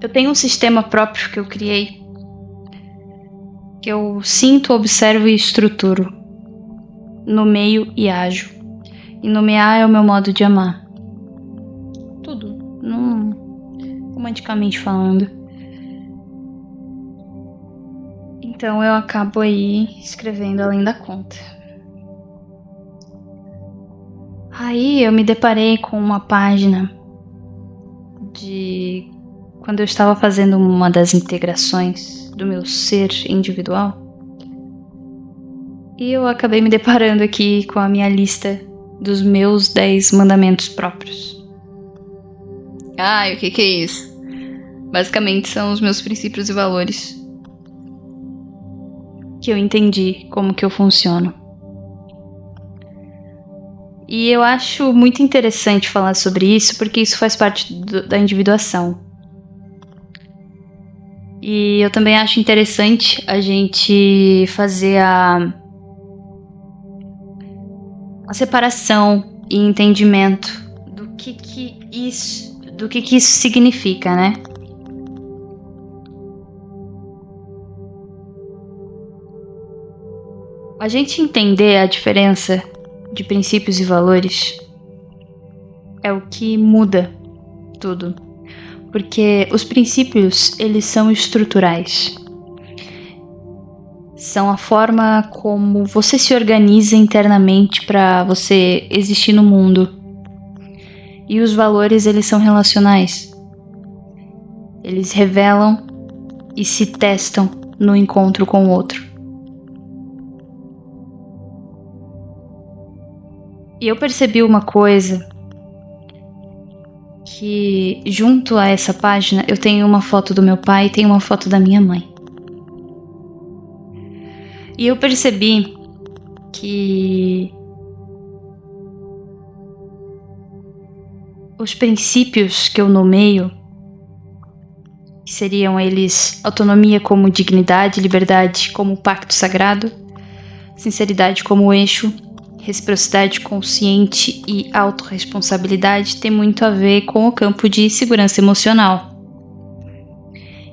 Eu tenho um sistema próprio que eu criei, que eu sinto, observo e estruturo, nomeio e ajo. E nomear é o meu modo de amar. Tudo, romanticamente falando. Então eu acabo aí escrevendo além da conta. Aí eu me deparei com uma página de quando eu estava fazendo uma das integrações do meu ser individual. E eu acabei me deparando aqui com a minha lista dos meus 10 mandamentos próprios. E o que é isso? Basicamente são os meus princípios e valores que eu entendi como que eu funciono. E eu acho muito interessante falar sobre isso, porque isso faz parte da individuação. E eu também acho interessante a gente fazer a separação e entendimento do que isso significa, né? A gente entender a diferença de princípios e valores é o que muda tudo. Porque os princípios, eles são estruturais. São a forma como você se organiza internamente para você existir no mundo. E os valores, eles são relacionais. Eles revelam e se testam no encontro com o outro. E eu percebi uma coisa, que junto a essa página eu tenho uma foto do meu pai e tenho uma foto da minha mãe. E eu percebi que os princípios que eu nomeio, que seriam eles autonomia como dignidade, liberdade como pacto sagrado, sinceridade como eixo, reciprocidade consciente e autorresponsabilidade, tem muito a ver com o campo de segurança emocional.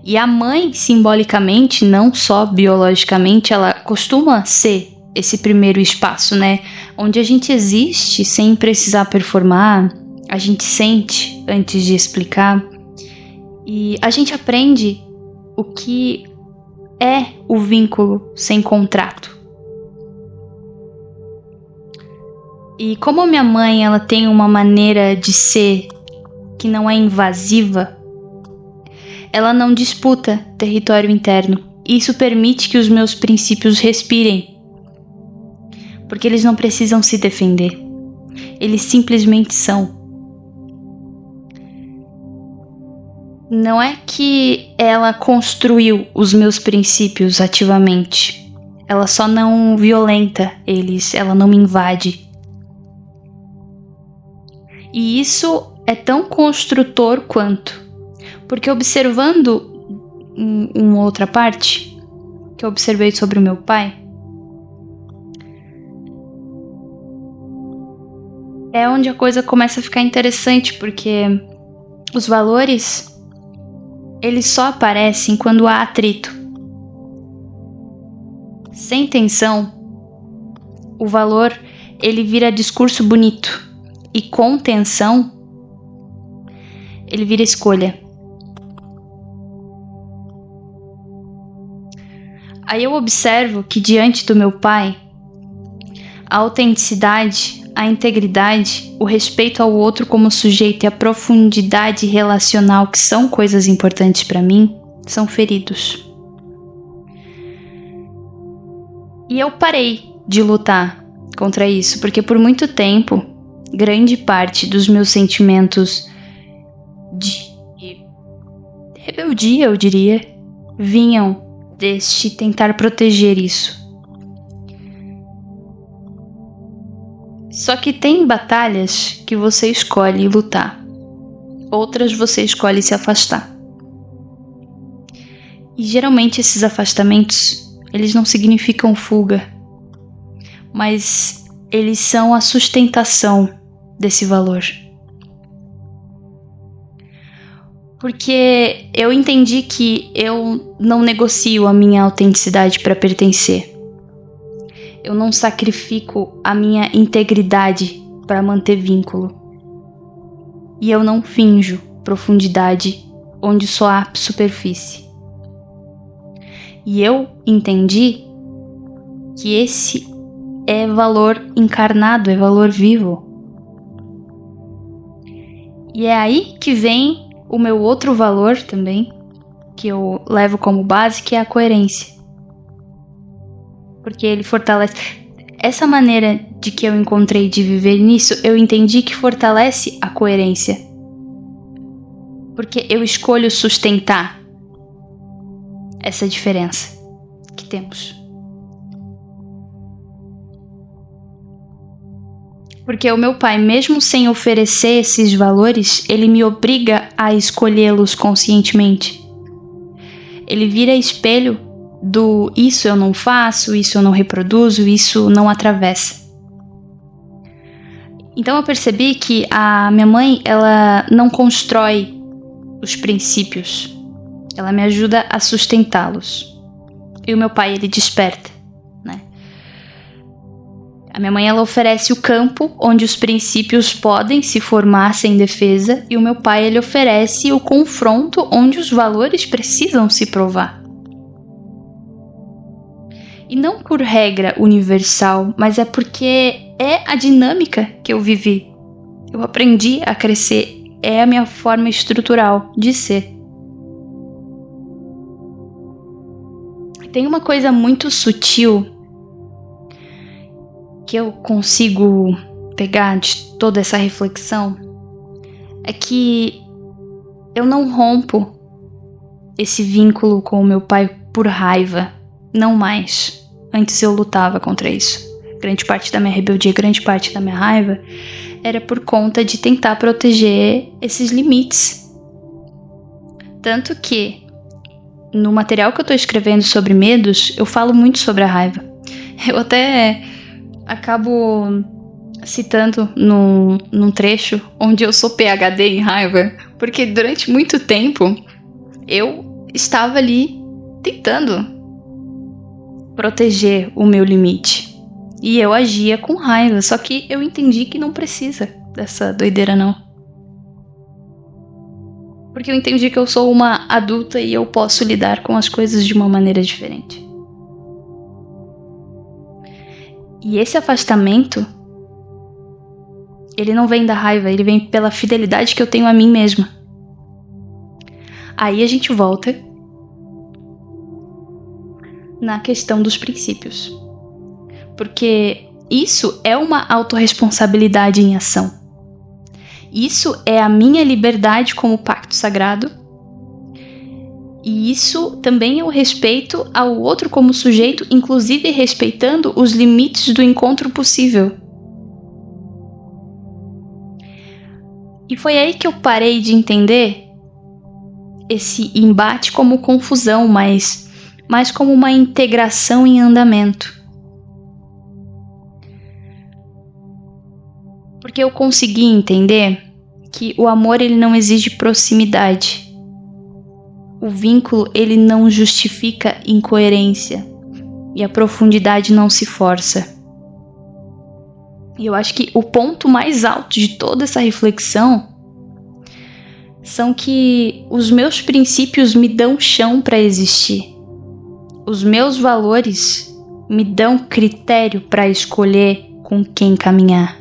E a mãe, simbolicamente, não só biologicamente, ela costuma ser esse primeiro espaço, né? Onde a gente existe sem precisar performar, a gente sente antes de explicar, e a gente aprende o que é o vínculo sem contrato. E como a minha mãe, ela tem uma maneira de ser que não é invasiva, ela não disputa território interno. Isso permite que os meus princípios respirem, porque eles não precisam se defender. Eles simplesmente são. Não é que ela construiu os meus princípios ativamente. Ela só não violenta eles, ela não me invade. E isso é tão construtor quanto. Porque observando uma outra parte que eu observei sobre o meu pai, é onde a coisa começa a ficar interessante, porque os valores, eles só aparecem quando há atrito. Sem tensão, o valor, ele vira discurso bonito. E com tensão, ele vira escolha. Aí eu observo que diante do meu pai, a autenticidade, a integridade, o respeito ao outro como sujeito e a profundidade relacional, que são coisas importantes para mim, são feridos. E eu parei de lutar contra isso, porque por muito tempo, grande parte dos meus sentimentos de rebeldia, eu diria, vinham deste tentar proteger isso. Só que tem batalhas que você escolhe lutar, outras você escolhe se afastar. E geralmente esses afastamentos, eles não significam fuga, mas eles são a sustentação desse valor. Porque eu entendi que eu não negocio a minha autenticidade para pertencer. Eu não sacrifico a minha integridade para manter vínculo. E eu não finjo profundidade onde só há superfície. E eu entendi que esse é valor encarnado, é valor vivo. E é aí que vem o meu outro valor também, que eu levo como base, que é a coerência. Porque ele fortalece. Essa maneira de que eu encontrei de viver nisso, eu entendi que fortalece a coerência. Porque eu escolho sustentar essa diferença que temos. Porque o meu pai, mesmo sem oferecer esses valores, ele me obriga a escolhê-los conscientemente. Ele vira espelho do isso eu não faço, isso eu não reproduzo, isso não atravessa. Então eu percebi que a minha mãe, ela não constrói os princípios, ela me ajuda a sustentá-los. E o meu pai, ele desperta, né? A minha mãe, ela oferece o campo onde os princípios podem se formar sem defesa, e o meu pai, ele oferece o confronto onde os valores precisam se provar. E não por regra universal, mas é porque é a dinâmica que eu vivi. Eu aprendi a crescer, é a minha forma estrutural de ser. Tem uma coisa muito sutil que eu consigo pegar de toda essa reflexão, é que eu não rompo esse vínculo com o meu pai por raiva. Não mais. Antes eu lutava contra isso. Grande parte da minha rebeldia, grande parte da minha raiva era por conta de tentar proteger esses limites. Tanto que no material que eu tô escrevendo sobre medos, eu falo muito sobre a raiva. Eu até acabo citando num trecho onde eu sou PhD em raiva, porque durante muito tempo eu estava ali tentando proteger o meu limite. E eu agia com raiva, só que eu entendi que não precisa dessa doideira não. Porque eu entendi que eu sou uma adulta e eu posso lidar com as coisas de uma maneira diferente. E esse afastamento, ele não vem da raiva, ele vem pela fidelidade que eu tenho a mim mesma. Aí a gente volta na questão dos princípios. Porque isso é uma autorresponsabilidade em ação. Isso é a minha liberdade como pacto sagrado. E isso também é o respeito ao outro como sujeito, inclusive respeitando os limites do encontro possível. E foi aí que eu parei de entender esse embate como confusão, mas como uma integração em andamento. Porque eu consegui entender que o amor, ele não exige proximidade. O vínculo, ele não justifica incoerência. E a profundidade não se força. E eu acho que o ponto mais alto de toda essa reflexão são que os meus princípios me dão chão para existir. Os meus valores me dão critério para escolher com quem caminhar.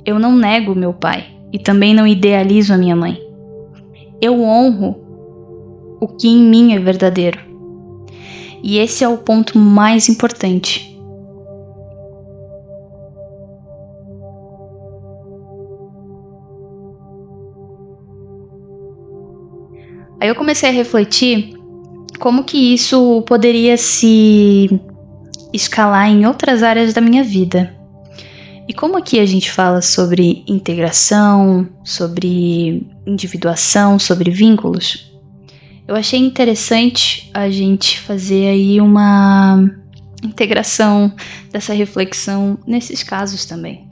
Eu não nego meu pai e também não idealizo a minha mãe. Eu honro o que em mim é verdadeiro. E esse é o ponto mais importante. Aí eu comecei a refletir como que isso poderia se escalar em outras áreas da minha vida. E como aqui a gente fala sobre integração, sobre individuação, sobre vínculos, eu achei interessante a gente fazer aí uma integração dessa reflexão nesses casos também.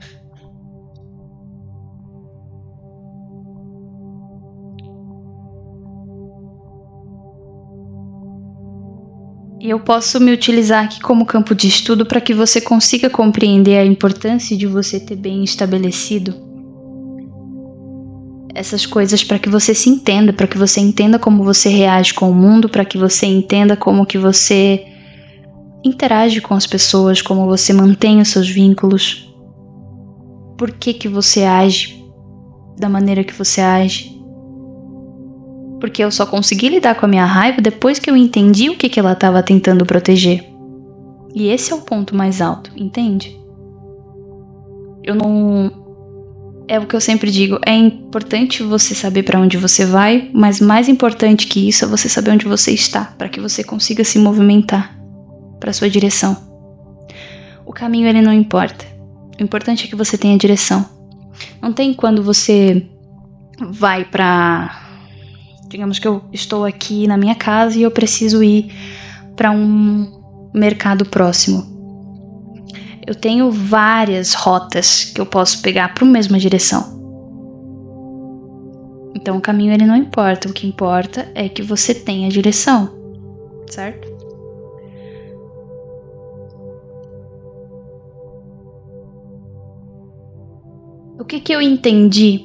E eu posso me utilizar aqui como campo de estudo para que você consiga compreender a importância de você ter bem estabelecido essas coisas, para que você se entenda, para que você entenda como você reage com o mundo, para que você entenda como que você interage com as pessoas, como você mantém os seus vínculos, por que você age da maneira que você age. Porque eu só consegui lidar com a minha raiva depois que eu entendi o que ela estava tentando proteger. E esse é o ponto mais alto, entende? É o que eu sempre digo, é importante você saber para onde você vai, mas mais importante que isso é você saber onde você está, para que você consiga se movimentar para sua direção. O caminho, ele não importa. O importante é que você tenha direção. Não tem quando você vai para... Digamos que eu estou aqui na minha casa e eu preciso ir para um mercado próximo. Eu tenho várias rotas que eu posso pegar para a mesma direção. Então o caminho, ele não importa. O que importa é que você tenha direção, certo? O que eu entendi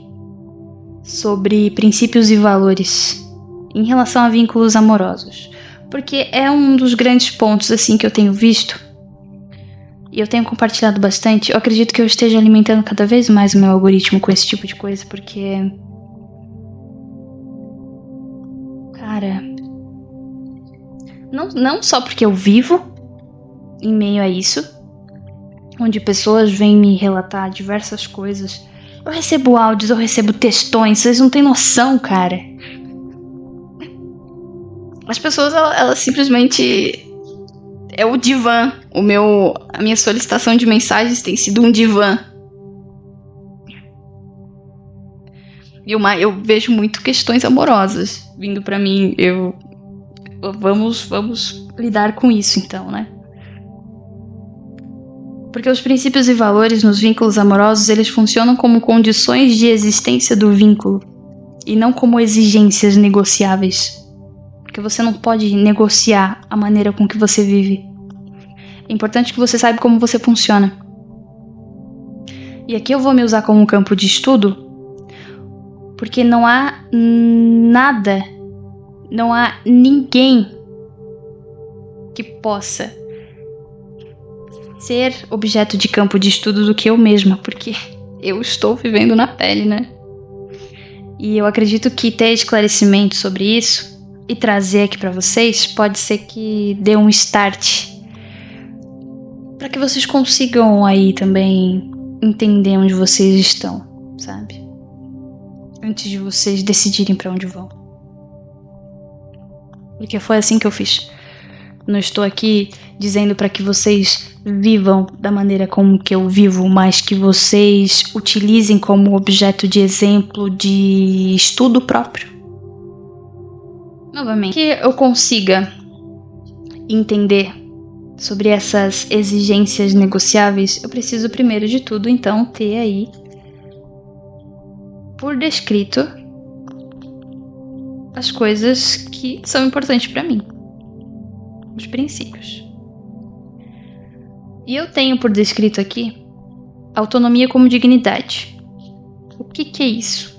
sobre princípios e valores em relação a vínculos amorosos? Porque é um dos grandes pontos assim que eu tenho visto e eu tenho compartilhado bastante. Eu acredito que eu esteja alimentando cada vez mais o meu algoritmo com esse tipo de coisa, porque... Cara... Não só porque eu vivo em meio a isso, onde pessoas vêm me relatar diversas coisas. Eu recebo áudios, eu recebo textões, vocês não têm noção, cara. As pessoas, elas simplesmente... É o divã. A minha solicitação de mensagens tem sido um divã. E eu vejo muito questões amorosas vindo pra mim. Vamos lidar com isso então, né? Porque os princípios e valores nos vínculos amorosos, eles funcionam como condições de existência do vínculo e não como exigências negociáveis. Porque você não pode negociar a maneira com que você vive. É importante que você saiba como você funciona. E aqui eu vou me usar como um campo de estudo, porque não há nada, não há ninguém que possa ser objeto de campo de estudo do que eu mesma, porque eu estou vivendo na pele, né? E eu acredito que ter esclarecimento sobre isso e trazer aqui pra vocês pode ser que dê um start para que vocês consigam aí também entender onde vocês estão, sabe? Antes de vocês decidirem pra onde vão. Porque foi assim que eu fiz. Não estou aqui dizendo para que vocês vivam da maneira como que eu vivo, mas que vocês utilizem como objeto de exemplo de estudo próprio. Novamente, que eu consiga entender sobre essas exigências negociáveis, eu preciso primeiro de tudo, então, ter aí por descrito as coisas que são importantes para mim. Os princípios. E eu tenho por descrito aqui autonomia como dignidade. O que é isso?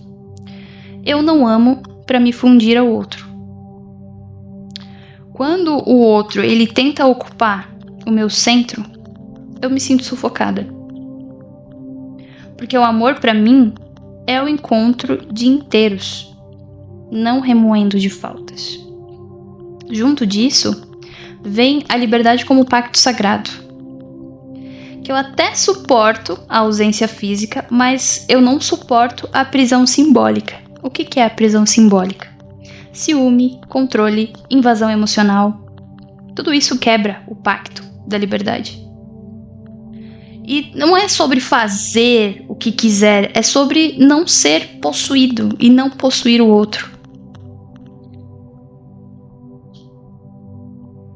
Eu não amo para me fundir ao outro. Quando o outro ele tenta ocupar o meu centro, eu me sinto sufocada. Porque o amor para mim é o encontro de inteiros, não remoendo de faltas. Junto disso, vem a liberdade como pacto sagrado. Que eu até suporto a ausência física, mas eu não suporto a prisão simbólica. O que é a prisão simbólica? Ciúme, controle, invasão emocional. Tudo isso quebra o pacto da liberdade. E não é sobre fazer o que quiser, é sobre não ser possuído e não possuir o outro.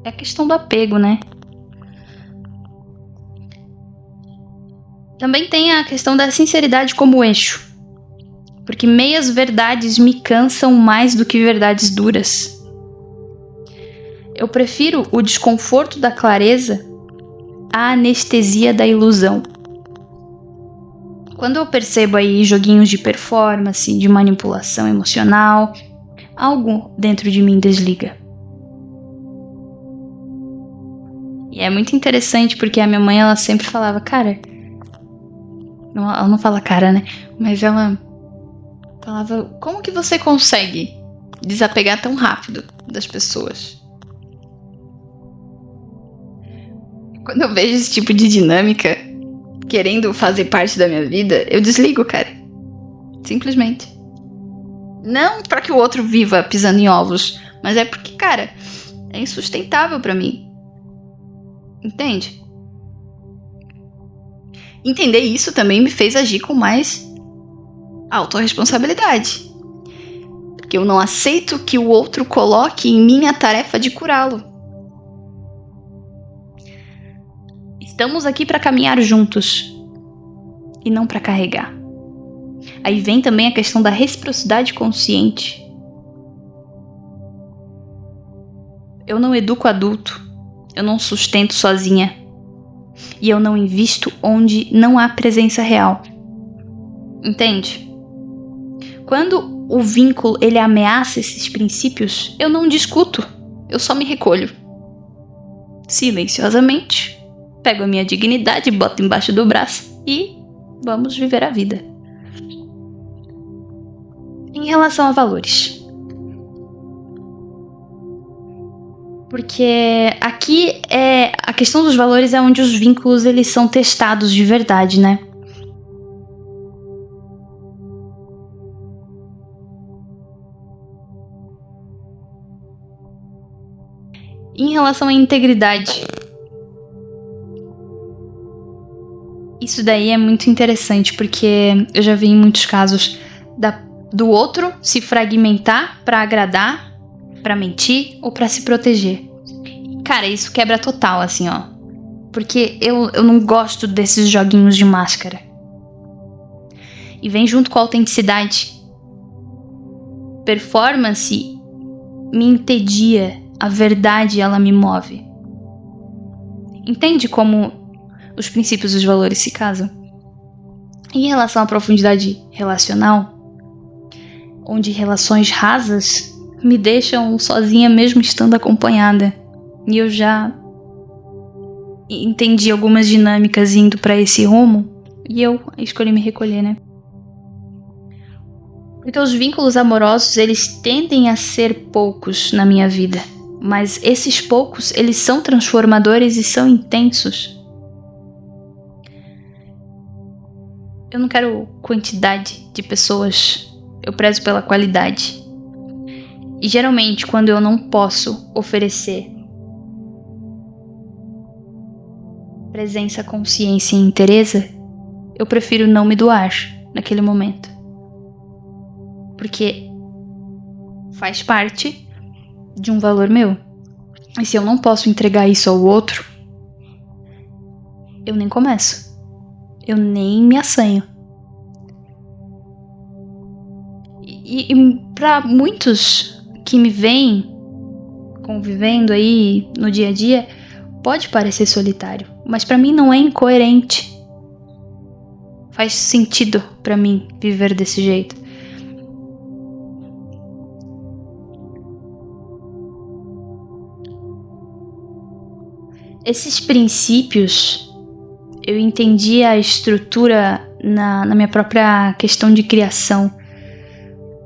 É a questão do apego, né? Também tem a questão da sinceridade como eixo. Porque meias verdades me cansam mais do que verdades duras. Eu prefiro o desconforto da clareza à anestesia da ilusão. Quando eu percebo aí joguinhos de performance, de manipulação emocional, algo dentro de mim desliga. E é muito interessante porque a minha mãe, ela sempre falava, cara... Ela não fala cara, né? Mas ela falava, como que você consegue desapegar tão rápido das pessoas? Quando eu vejo esse tipo de dinâmica querendo fazer parte da minha vida, eu desligo, cara. Simplesmente. Não pra que o outro viva pisando em ovos, mas é porque, cara, é insustentável pra mim. Entende? Entender isso também me fez agir com mais autorresponsabilidade. Porque eu não aceito que o outro coloque em mim a tarefa de curá-lo. Estamos aqui para caminhar juntos e não para carregar. Aí vem também a questão da reciprocidade consciente. Eu não educo adulto, eu não sustento sozinha. E eu não invisto onde não há presença real. Entende? Quando o vínculo ele ameaça esses princípios, eu não discuto. Eu só me recolho. Silenciosamente, pego a minha dignidade, boto embaixo do braço e vamos viver a vida. Em relação a valores. Porque aqui a questão dos valores é onde os vínculos eles são testados de verdade, né? Em relação à integridade. Isso daí é muito interessante, porque eu já vi em muitos casos do outro se fragmentar pra agradar, pra mentir ou pra se proteger. Cara, isso quebra total, assim, ó. Porque eu não gosto desses joguinhos de máscara. E vem junto com a autenticidade. Performance me entedia, a verdade ela me move. Entende como os princípios e os valores se casam? Em relação à profundidade relacional, onde relações rasas me deixam sozinha mesmo estando acompanhada. E eu já entendi algumas dinâmicas indo para esse rumo e eu escolhi me recolher, né? Porque os vínculos amorosos, eles tendem a ser poucos na minha vida, mas esses poucos, eles são transformadores e são intensos. Eu não quero quantidade de pessoas, eu prezo pela qualidade. E geralmente, quando eu não posso oferecer presença, consciência e inteireza, eu prefiro não me doar naquele momento. Porque faz parte de um valor meu. E se eu não posso entregar isso ao outro, eu nem começo. Eu nem me assanho. E para muitos que me veem convivendo aí no dia a dia, pode parecer solitário, mas para mim não é incoerente. Faz sentido para mim viver desse jeito. Esses princípios, eu entendi a estrutura na minha própria questão de criação.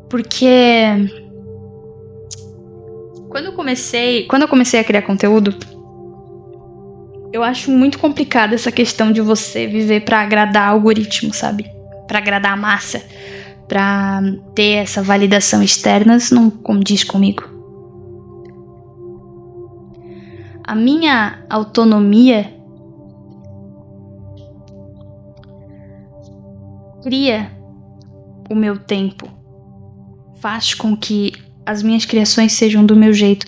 Porque quando eu comecei a criar conteúdo, eu acho muito complicada essa questão de você viver pra agradar algoritmo, sabe? Pra agradar a massa, pra ter essa validação externa, isso não condiz comigo. A minha autonomia cria o meu tempo, faz com que as minhas criações sejam do meu jeito.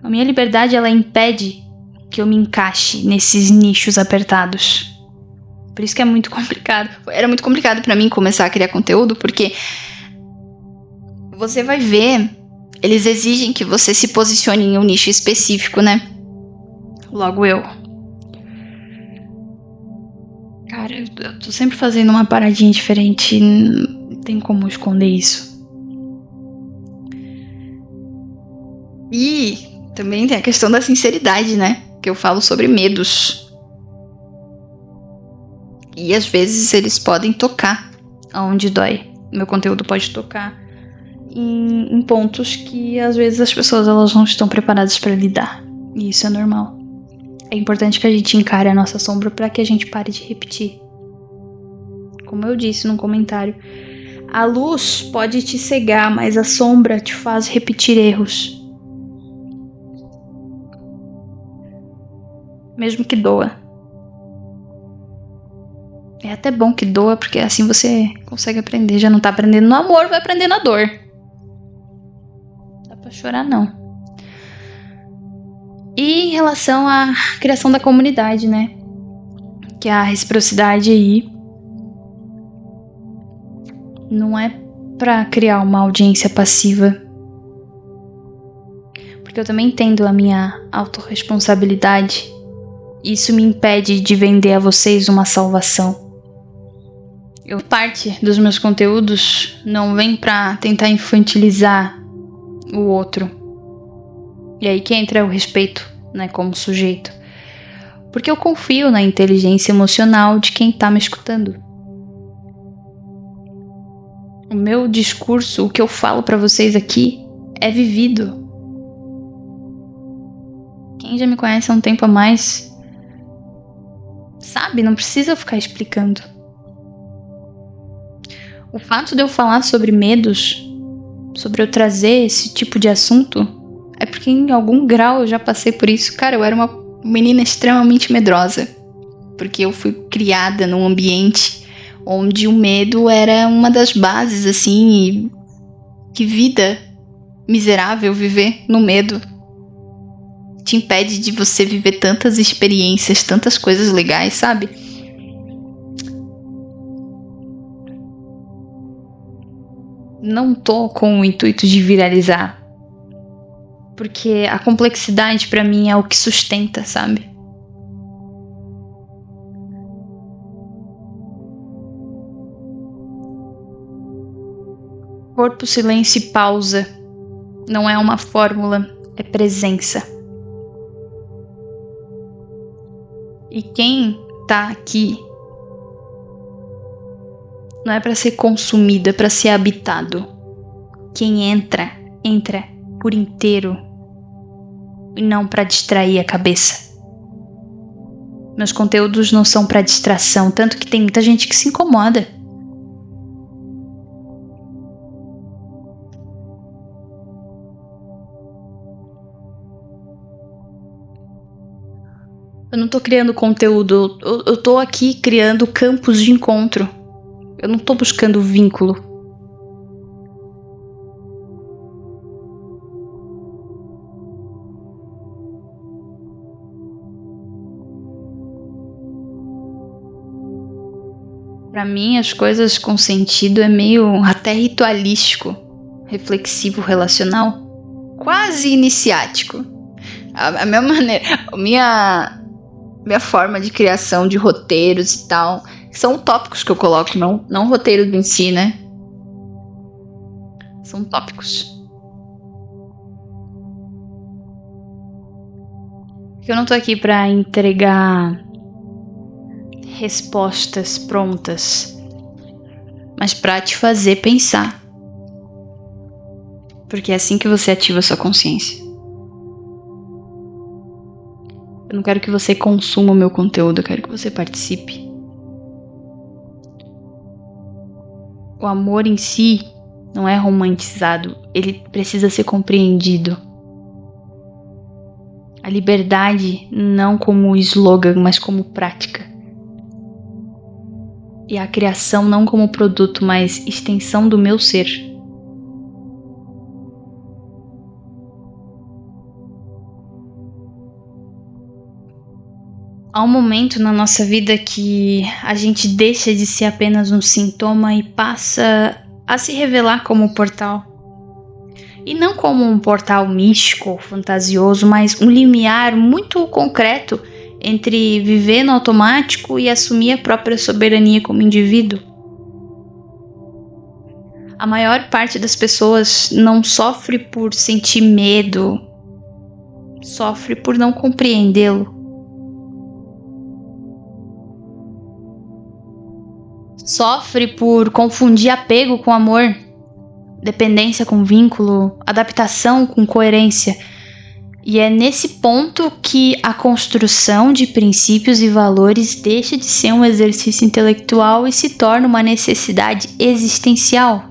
A minha liberdade, ela impede que eu me encaixe nesses nichos apertados. Por isso que é muito complicado. Era muito complicado pra mim começar a criar conteúdo, porque você vai ver Eles exigem que você se posicione em um nicho específico, né? Logo eu. Cara, eu tô sempre fazendo uma paradinha diferente. Não tem como esconder isso. E também tem a questão da sinceridade, né? Que eu falo sobre medos. E às vezes eles podem tocar aonde dói. Meu conteúdo pode tocar em pontos que às vezes as pessoas elas não estão preparadas para lidar. E isso é normal. É importante que a gente encare a nossa sombra para que a gente pare de repetir. Como eu disse num comentário, a luz pode te cegar, mas a sombra te faz repetir erros. Mesmo que doa. É até bom que doa, porque assim você consegue aprender. Já não tá aprendendo no amor, vai aprender na dor. Não dá pra chorar, não. E em relação à criação da comunidade, né? Que a reciprocidade aí não é pra criar uma audiência passiva. Porque eu também entendo a minha autorresponsabilidade. Isso me impede de vender a vocês uma salvação. Parte dos meus conteúdos não vem pra tentar infantilizar o outro. E aí que entra o respeito, né, como sujeito. Porque eu confio na inteligência emocional de quem tá me escutando. O meu discurso, o que eu falo pra vocês aqui, é vivido. Quem já me conhece há um tempo a mais sabe, não precisa ficar explicando. O fato de eu falar sobre medos, sobre eu trazer esse tipo de assunto, é porque em algum grau eu já passei por isso. Cara, eu era uma menina extremamente medrosa. Porque eu fui criada num ambiente onde o medo era uma das bases, assim, e que vida miserável viver no medo. Te impede de você viver tantas experiências, tantas coisas legais, sabe? Não tô com o intuito de viralizar. Porque a complexidade pra mim é o que sustenta, sabe? Corpo, silêncio e pausa. Não é uma fórmula, é presença. E quem tá aqui não é pra ser consumido, é pra ser habitado. Quem entra por inteiro e não pra distrair a cabeça. Meus conteúdos não são pra distração, tanto que tem muita gente que se incomoda. Eu não tô criando conteúdo, eu tô aqui criando campos de encontro. Eu não tô buscando vínculo. Pra mim, as coisas com sentido é meio até ritualístico, reflexivo, relacional, quase iniciático. A minha maneira, minha forma de criação de roteiros e tal, são tópicos que eu coloco, não roteiros em si, né? São tópicos. Eu não tô aqui pra entregar respostas prontas, mas pra te fazer pensar. Porque é assim que você ativa a sua consciência. Eu não quero que você consuma o meu conteúdo, eu quero que você participe. O amor em si não é romantizado, ele precisa ser compreendido. A liberdade não como slogan, mas como prática. E a criação não como produto, mas extensão do meu ser. Há um momento na nossa vida que a gente deixa de ser apenas um sintoma e passa a se revelar como portal. E não como um portal místico ou fantasioso, mas um limiar muito concreto entre viver no automático e assumir a própria soberania como indivíduo. A maior parte das pessoas não sofre por sentir medo, sofre por não compreendê-lo. Sofre por confundir apego com amor, dependência com vínculo, adaptação com coerência. E é nesse ponto que a construção de princípios e valores deixa de ser um exercício intelectual e se torna uma necessidade existencial.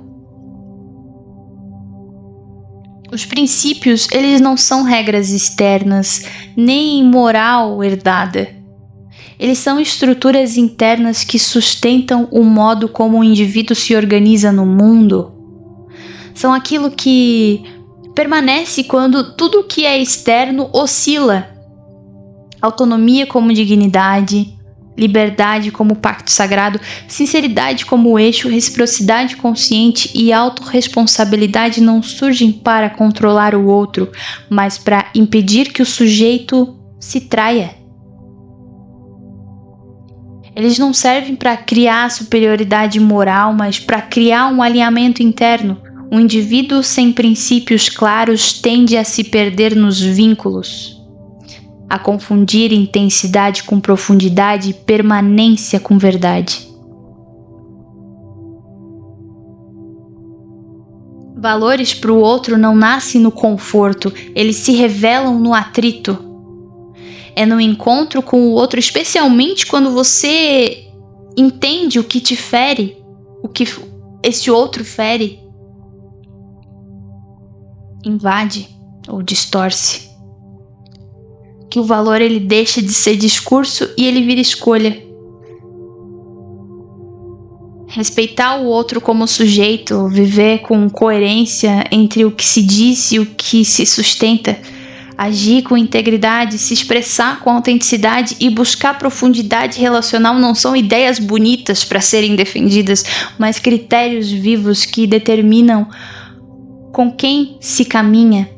Os princípios, eles não são regras externas, nem moral herdada. Eles são estruturas internas que sustentam o modo como o indivíduo se organiza no mundo. São aquilo que permanece quando tudo que é externo oscila. Autonomia como dignidade, liberdade como pacto sagrado, sinceridade como eixo, reciprocidade consciente e autorresponsabilidade não surgem para controlar o outro, mas para impedir que o sujeito se traia. Eles não servem para criar superioridade moral, mas para criar um alinhamento interno. Um indivíduo sem princípios claros tende a se perder nos vínculos, a confundir intensidade com profundidade e permanência com verdade. Valores para o outro não nascem no conforto, eles se revelam no atrito. É no encontro com o outro, especialmente quando você entende o que te fere, o que esse outro fere, invade ou distorce, que o valor ele deixa de ser discurso e ele vira escolha. Respeitar o outro como sujeito, viver com coerência entre o que se diz e o que se sustenta, agir com integridade, se expressar com autenticidade e buscar profundidade relacional não são ideias bonitas para serem defendidas, mas critérios vivos que determinam com quem se caminha,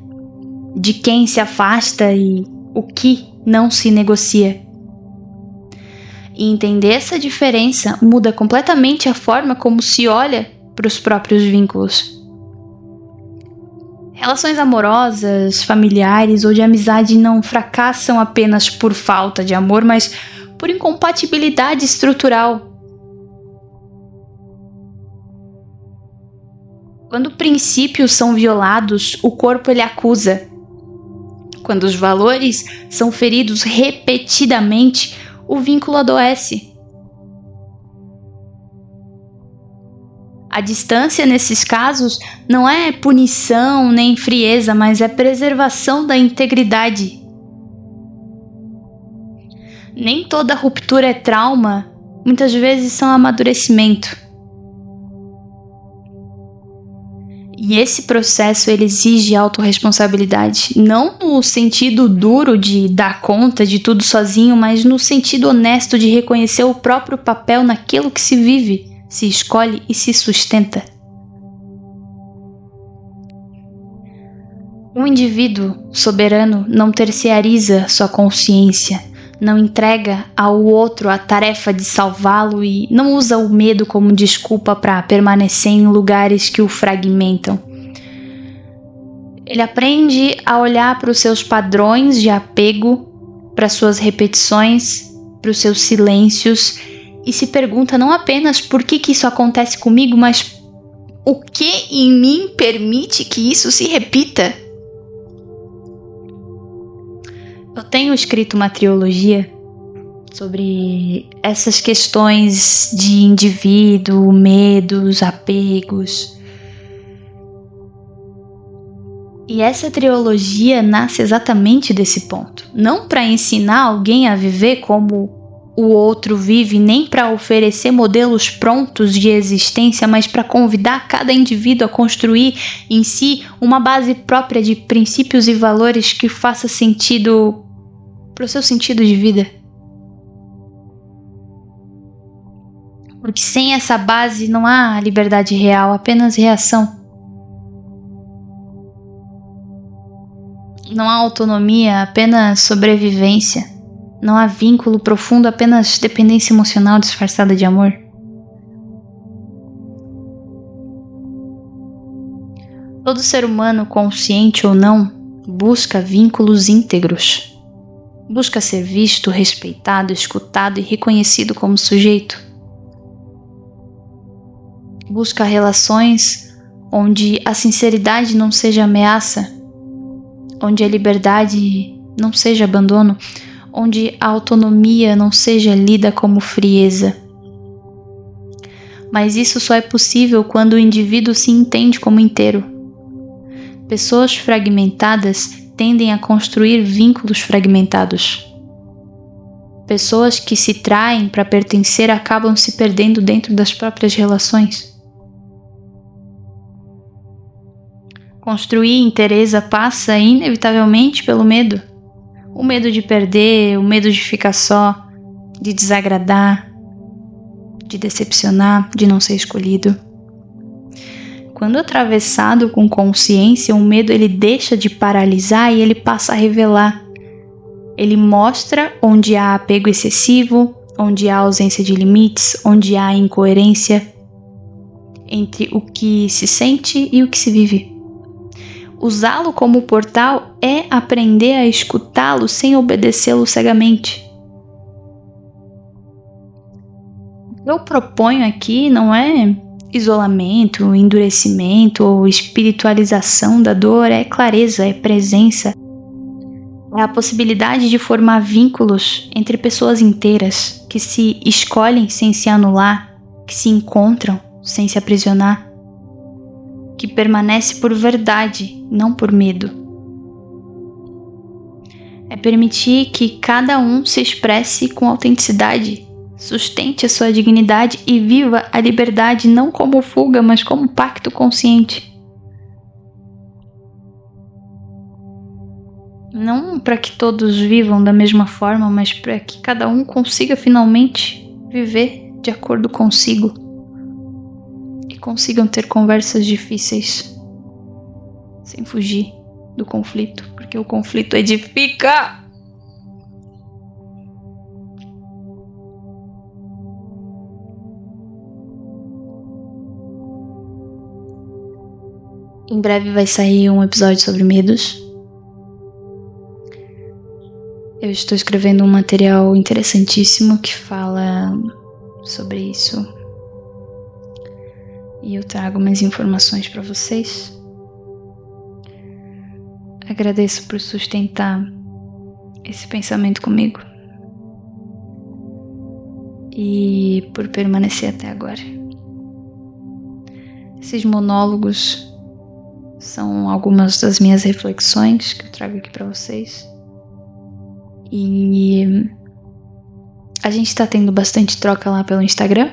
de quem se afasta e o que não se negocia. E entender essa diferença muda completamente a forma como se olha para os próprios vínculos. Relações amorosas, familiares ou de amizade não fracassam apenas por falta de amor, mas por incompatibilidade estrutural. Quando princípios são violados, o corpo ele acusa. Quando os valores são feridos repetidamente, o vínculo adoece. A distância nesses casos não é punição nem frieza, mas é preservação da integridade. Nem toda ruptura é trauma, muitas vezes são amadurecimento. E esse processo ele exige autorresponsabilidade, não no sentido duro de dar conta de tudo sozinho, mas no sentido honesto de reconhecer o próprio papel naquilo que se vive, se escolhe e se sustenta. Um indivíduo soberano não terciariza sua consciência, não entrega ao outro a tarefa de salvá-lo e não usa o medo como desculpa para permanecer em lugares que o fragmentam. Ele aprende a olhar para os seus padrões de apego, para suas repetições, para os seus silêncios e se pergunta não apenas por que isso acontece comigo, mas o que em mim permite que isso se repita? Eu tenho escrito uma trilogia sobre essas questões de indivíduo, medos, apegos. E essa trilogia nasce exatamente desse ponto. Não para ensinar alguém a viver como o outro vive, nem para oferecer modelos prontos de existência, mas para convidar cada indivíduo a construir em si uma base própria de princípios e valores que faça sentido para o seu sentido de vida. Porque sem essa base não há liberdade real, apenas reação. Não há autonomia, apenas sobrevivência. Não há vínculo profundo, apenas dependência emocional disfarçada de amor. Todo ser humano, consciente ou não, busca vínculos íntegros. Busca ser visto, respeitado, escutado e reconhecido como sujeito. Busca relações onde a sinceridade não seja ameaça, onde a liberdade não seja abandono, onde a autonomia não seja lida como frieza. Mas isso só é possível quando o indivíduo se entende como inteiro. Pessoas fragmentadas tendem a construir vínculos fragmentados. Pessoas que se traem para pertencer acabam se perdendo dentro das próprias relações. Construir inteireza passa inevitavelmente pelo medo. O medo de perder, o medo de ficar só, de desagradar, de decepcionar, de não ser escolhido. Quando atravessado com consciência, o medo ele deixa de paralisar e ele passa a revelar. Ele mostra onde há apego excessivo, onde há ausência de limites, onde há incoerência entre o que se sente e o que se vive. Usá-lo como portal é aprender a escutá-lo sem obedecê-lo cegamente. O que eu proponho aqui não é isolamento, endurecimento ou espiritualização da dor, é clareza, é presença. É a possibilidade de formar vínculos entre pessoas inteiras que se escolhem sem se anular, que se encontram sem se aprisionar, que permanece por verdade, não por medo. É permitir que cada um se expresse com autenticidade, sustente a sua dignidade e viva a liberdade não como fuga, mas como pacto consciente. Não para que todos vivam da mesma forma, mas para que cada um consiga finalmente viver de acordo consigo. Consigam ter conversas difíceis sem fugir do conflito, porque o conflito edifica. Em breve vai sair um episódio sobre medos. Eu estou escrevendo um material interessantíssimo que fala sobre isso. E eu trago mais informações para vocês. Agradeço por sustentar esse pensamento comigo e por permanecer até agora. Esses monólogos são algumas das minhas reflexões que eu trago aqui para vocês. E a gente tá tendo bastante troca lá pelo Instagram.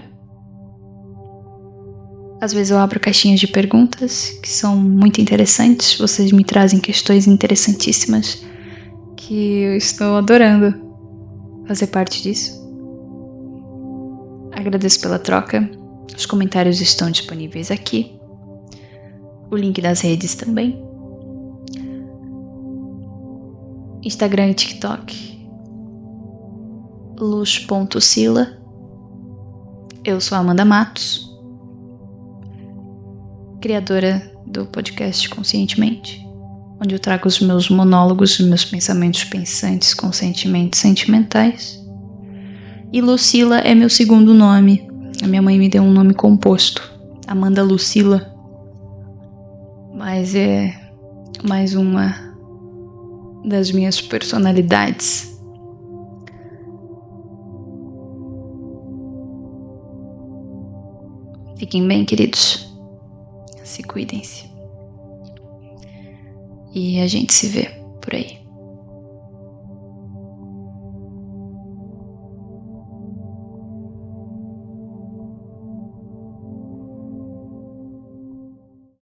Às vezes eu abro caixinhas de perguntas que são muito interessantes. Vocês me trazem questões interessantíssimas que eu estou adorando fazer parte disso. Agradeço pela troca. Os comentários estão disponíveis aqui. O link das redes também. Instagram e TikTok. Luz.Sila. Eu sou a Amanda Matos, criadora do podcast Conscientemente, onde eu trago os meus monólogos, os meus pensamentos pensantes com sentimentos sentimentais. E Lucila é meu segundo nome. A minha mãe me deu um nome composto, Amanda Lucila. Mas é mais uma das minhas personalidades. Fiquem bem, queridos. Se cuidem-se. E a gente se vê por aí.